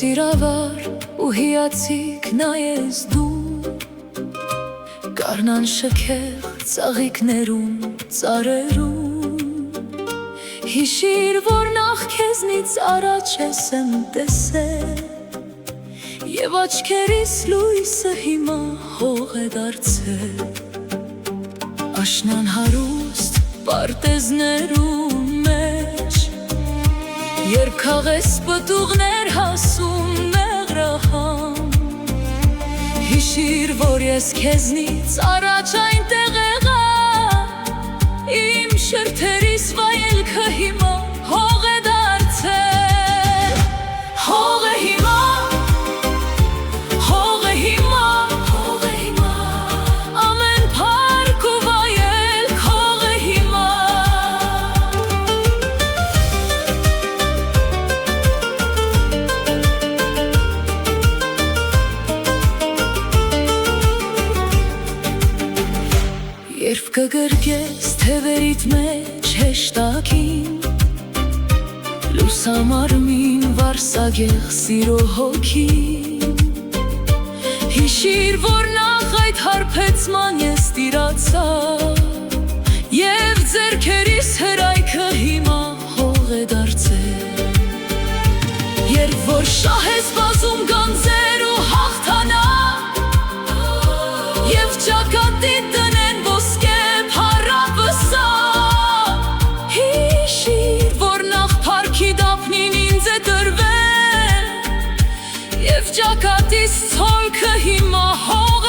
սիրավար ու հիացիկ նայես դու, Գարնան շքեղ ծաղիկներում ծարերում, Հիշիր, որ նախ քեզնից առաջ ես եմ տեսել, Եվ աչքերիս լույսը հիմա հող է դարձել, Աշնան հարուստ պարտեզներում մեջ, Երբ քաղես պտուղներ հասում մեղրահան, Հիշիր, որ ես քեզնից առաջ այնտեղ եղա, Իմ շրթերիս վայելքը հիմա հող է դարձել, Հող է հիմա, հող է հիմա, հող է հիմա, Ամեն փառք ու վայելք հող է հիմա, Երբ կգրկես թևերիդ մեջ հեշտակին, Լուսամարմին վարսագեղ սիրո հոգին, Հիշիր, որ նախ այդ հարբեցման ես տիրացա, Եվ ձեռքերիս հրայքը հիմա հող է դարձել, Երբ որ շահ ես բազում գանձեր ու հաղթանակ, Եվ ճակատիդ տնեն ոսկե փառապսա, Հիշիր, որ նախ փառքի դափնին ինձ է տրվել, Եվ ճակատիս ցոլքը հիմա հող